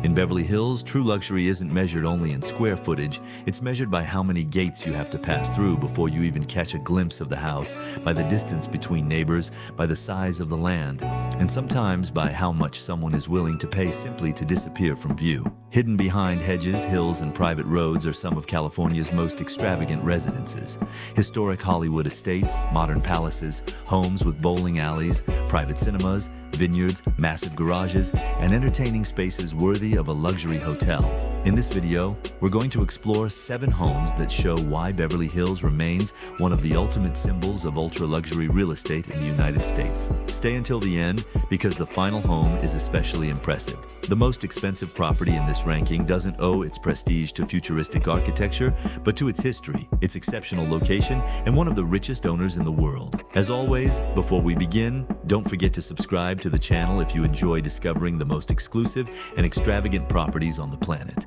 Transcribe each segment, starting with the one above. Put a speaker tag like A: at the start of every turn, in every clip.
A: In Beverly Hills, true luxury isn't measured only in square footage, it's measured by how many gates you have to pass through before you even catch a glimpse of the house, by the distance between neighbors, by the size of the land, and sometimes by how much someone is willing to pay simply to disappear from view. Hidden behind hedges, hills, and private roads are some of California's most extravagant residences. Historic Hollywood estates, modern palaces, homes with bowling alleys, private cinemas, vineyards, massive garages, and entertaining spaces worthy of a luxury hotel. In this video, we're going to explore 7 homes that show why Beverly Hills remains one of the ultimate symbols of ultra-luxury real estate in the United States. Stay until the end because the final home is especially impressive. The most expensive property in this ranking doesn't owe its prestige to futuristic architecture, but to its history, its exceptional location, and one of the richest owners in the world. As always, before we begin, don't forget to subscribe to the channel if you enjoy discovering the most exclusive and extravagant properties on the planet.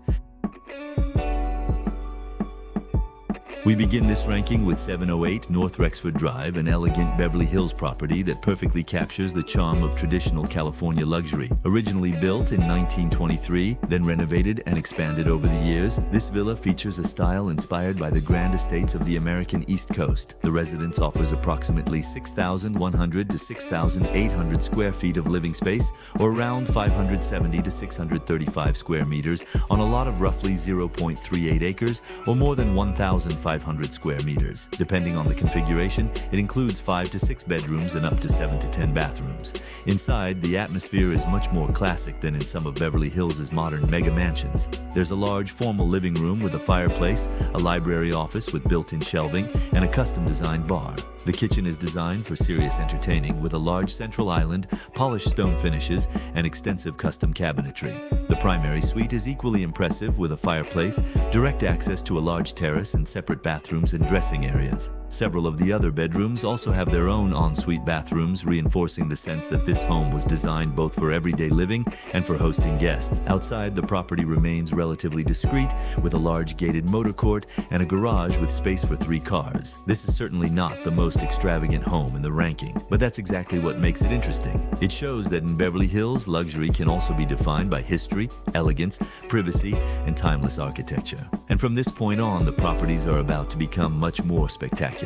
A: We begin this ranking with 708 North Rexford Drive, an elegant Beverly Hills property that perfectly captures the charm of traditional California luxury. Originally built in 1923, then renovated and expanded over the years, this villa features a style inspired by the grand estates of the American East Coast. The residence offers approximately 6,100 to 6,800 square feet of living space, or around 570 to 635 square meters, on a lot of roughly 0.38 acres, or more than 1,500 square meters. Depending on the configuration, it includes 5 to 6 bedrooms and up to 7 to 10 bathrooms. Inside, the atmosphere is much more classic than in some of Beverly Hills' modern mega mansions. There's a large formal living room with a fireplace, a library office with built-in shelving, and a custom-designed bar. The kitchen is designed for serious entertaining with a large central island, polished stone finishes, and extensive custom cabinetry. The primary suite is equally impressive with a fireplace, direct access to a large terrace, and separate bathrooms and dressing areas. Several of the other bedrooms also have their own ensuite bathrooms, reinforcing the sense that this home was designed both for everyday living and for hosting guests. Outside, the property remains relatively discreet, with a large gated motor court and a garage with space for 3 cars. This is certainly not the most extravagant home in the ranking, but that's exactly what makes it interesting. It shows that in Beverly Hills, luxury can also be defined by history, elegance, privacy, and timeless architecture. And from this point on, the properties are about to become much more spectacular.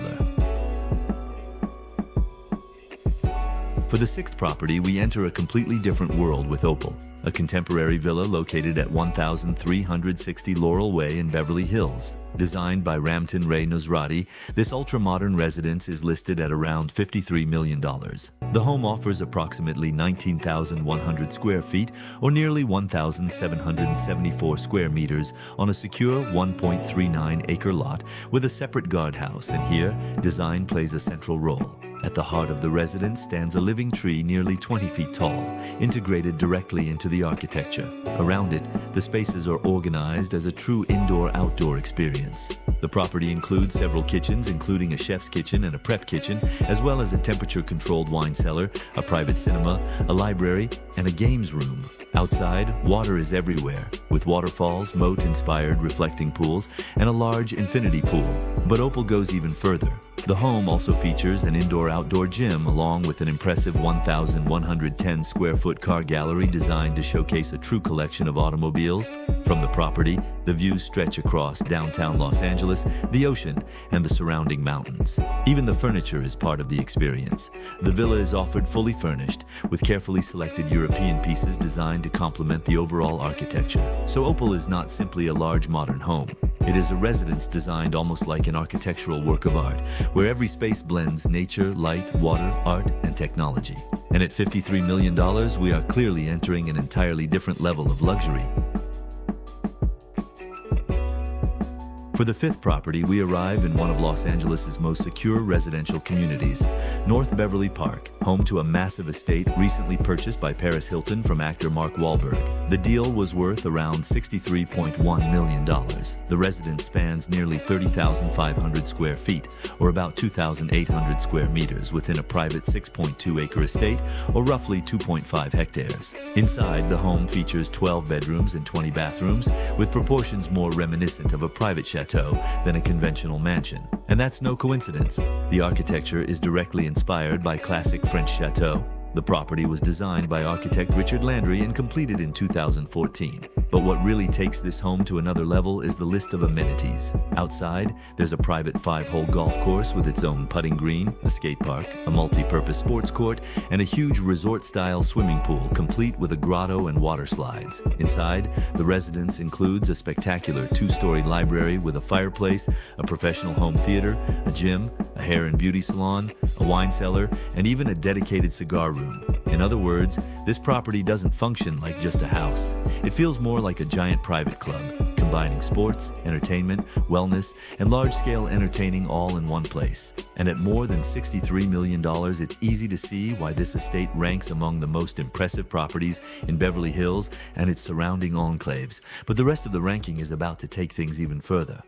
A: For the 6th property, we enter a completely different world with Opal, a contemporary villa located at 1360 Laurel Way in Beverly Hills. Designed by Ramtin Ray Nosrati, this ultra-modern residence is listed at around $53 million. The home offers approximately 19,100 square feet, or nearly 1,774 square meters, on a secure 1.39-acre lot with a separate guardhouse, and here, design plays a central role. At the heart of the residence stands a living tree nearly 20 feet tall, integrated directly into the architecture. Around it, the spaces are organized as a true indoor-outdoor experience. The property includes several kitchens, including a chef's kitchen and a prep kitchen, as well as a temperature-controlled wine cellar, a private cinema, a library, and a games room. Outside, water is everywhere, with waterfalls, moat-inspired reflecting pools, and a large infinity pool. But Opal goes even further. The home also features an indoor-outdoor gym along with an impressive 1,110 square foot car gallery designed to showcase a true collection of automobiles. From the property, the views stretch across downtown Los Angeles, the ocean, and the surrounding mountains. Even the furniture is part of the experience. The villa is offered fully furnished, with carefully selected European pieces designed to complement the overall architecture. So Opal is not simply a large modern home. It is a residence designed almost like an architectural work of art, where every space blends nature, light, water, art, and technology. And at $53 million, we are clearly entering an entirely different level of luxury. For the 5th property, we arrive in one of Los Angeles' most secure residential communities, North Beverly Park, home to a massive estate recently purchased by Paris Hilton from actor Mark Wahlberg. The deal was worth around $63.1 million. The residence spans nearly 30,500 square feet, or about 2,800 square meters, within a private 6.2-acre estate, or roughly 2.5 hectares. Inside, the home features 12 bedrooms and 20 bathrooms, with proportions more reminiscent of a private chateau than a conventional mansion. And that's no coincidence. The architecture is directly inspired by classic French chateaux. The property was designed by architect Richard Landry and completed in 2014. But what really takes this home to another level is the list of amenities. Outside, there's a private 5-hole golf course with its own putting green, a skate park, a multi-purpose sports court, and a huge resort-style swimming pool complete with a grotto and water slides. Inside, the residence includes a spectacular 2-story library with a fireplace, a professional home theater, a gym, a hair and beauty salon, a wine cellar, and even a dedicated cigar room. In other words, this property doesn't function like just a house. It feels more like a giant private club, combining sports, entertainment, wellness, and large-scale entertaining all in one place. And at more than $63 million, it's easy to see why this estate ranks among the most impressive properties in Beverly Hills and its surrounding enclaves. But the rest of the ranking is about to take things even further.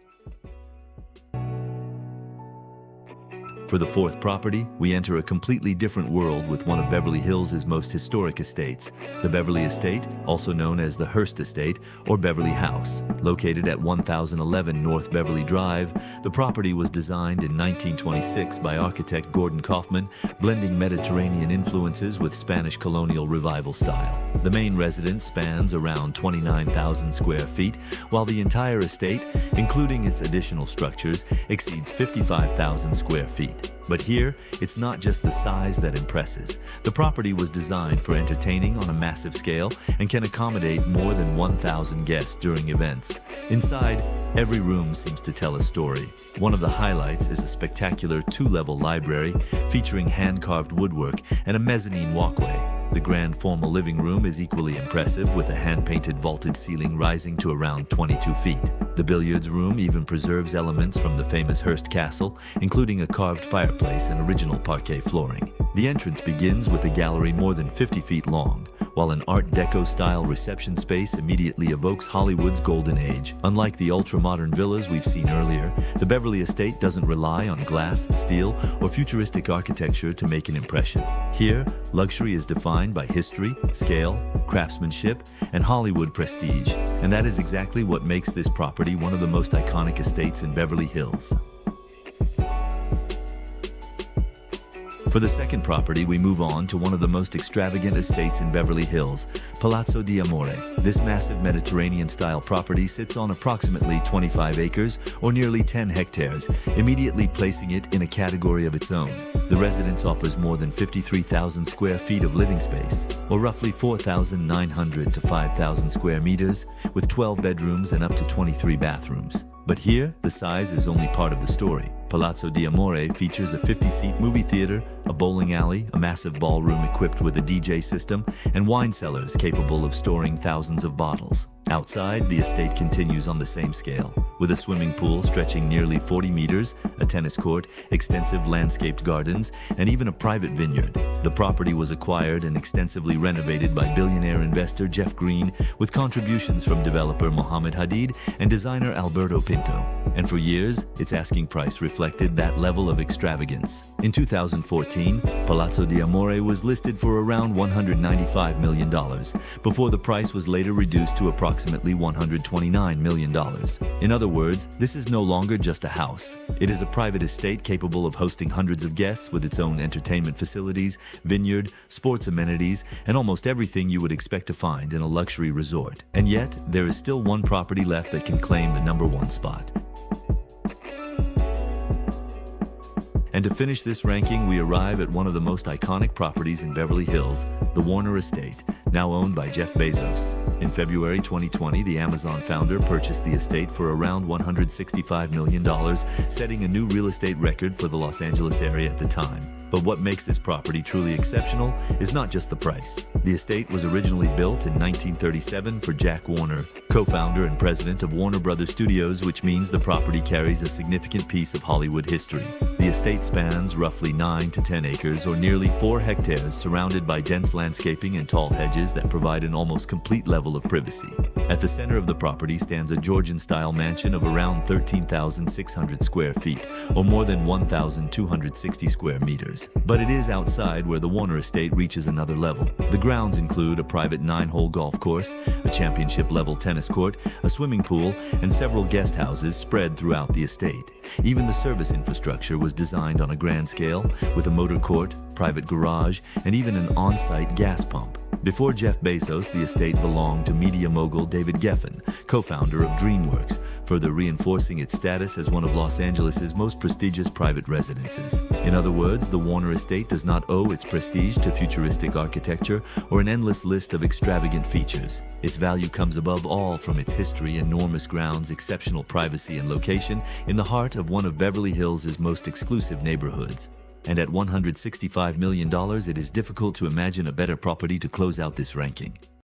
A: For the fourth property, we enter a completely different world with one of Beverly Hills' most historic estates, the Beverly Estate, also known as the Hearst Estate or Beverly House. Located at 1011 North Beverly Drive, the property was designed in 1926 by architect Gordon Kaufman, blending Mediterranean influences with Spanish colonial revival style. The main residence spans around 29,000 square feet, while the entire estate, including its additional structures, exceeds 55,000 square feet. But here, it's not just the size that impresses. The property was designed for entertaining on a massive scale and can accommodate more than 1,000 guests during events. Inside, every room seems to tell a story. One of the highlights is a spectacular 2-level library featuring hand-carved woodwork and a mezzanine walkway. The grand formal living room is equally impressive, with a hand-painted vaulted ceiling rising to around 22 feet. The billiards room even preserves elements from the famous Hearst Castle, including a carved fireplace and original parquet flooring. The entrance begins with a gallery more than 50 feet long, while an Art Deco-style reception space immediately evokes Hollywood's golden age. Unlike the ultra-modern villas we've seen earlier, the Beverly Estate doesn't rely on glass, steel, or futuristic architecture to make an impression. Here, luxury is defined by history, scale, craftsmanship, and Hollywood prestige, and that is exactly what makes this property one of the most iconic estates in Beverly Hills. For the second property, we move on to one of the most extravagant estates in Beverly Hills, Palazzo di Amore. This massive Mediterranean-style property sits on approximately 25 acres, or nearly 10 hectares, immediately placing it in a category of its own. The residence offers more than 53,000 square feet of living space, or roughly 4,900 to 5,000 square meters, with 12 bedrooms and up to 23 bathrooms. But here, the size is only part of the story. Palazzo di Amore features a 50-seat movie theater, a bowling alley, a massive ballroom equipped with a DJ system, and wine cellars capable of storing thousands of bottles. Outside, the estate continues on the same scale, with a swimming pool stretching nearly 40 meters, a tennis court, extensive landscaped gardens, and even a private vineyard. The property was acquired and extensively renovated by billionaire investor Jeff Green, with contributions from developer Mohammed Hadid and designer Alberto Pinto. And for years, its asking price reflected that level of extravagance. In 2014, Palazzo di Amore was listed for around $195 million, before the price was later reduced to approximately $129 million. In other words, this is no longer just a house. It is a private estate capable of hosting hundreds of guests, with its own entertainment facilities, vineyard, sports amenities, and almost everything you would expect to find in a luxury resort. And yet, there is still one property left that can claim the #1 spot. And to finish this ranking, we arrive at one of the most iconic properties in Beverly Hills, the Warner Estate, now owned by Jeff Bezos. In February 2020, the Amazon founder purchased the estate for around $165 million, setting a new real estate record for the Los Angeles area at the time. But what makes this property truly exceptional is not just the price. The estate was originally built in 1937 for Jack Warner, co-founder and president of Warner Brothers Studios, which means the property carries a significant piece of Hollywood history. The estate spans roughly 9 to 10 acres, or nearly 4 hectares, surrounded by dense landscaping and tall hedges that provide an almost complete level of privacy. At the center of the property stands a Georgian-style mansion of around 13,600 square feet, or more than 1,260 square meters. But it is outside where the Warner Estate reaches another level. The grounds include a private 9-hole golf course, a championship-level tennis tennis court, a swimming pool, and several guest houses spread throughout the estate. Even the service infrastructure was designed on a grand scale, with a motor court, private garage, and even an on-site gas pump. Before Jeff Bezos, the estate belonged to media mogul David Geffen, co-founder of DreamWorks, further reinforcing its status as one of Los Angeles' most prestigious private residences. In other words, the Warner Estate does not owe its prestige to futuristic architecture or an endless list of extravagant features. Its value comes above all from its history, enormous grounds, exceptional privacy, and location in the heart of one of Beverly Hills' most exclusive neighborhoods. And at $165 million, it is difficult to imagine a better property to close out this ranking.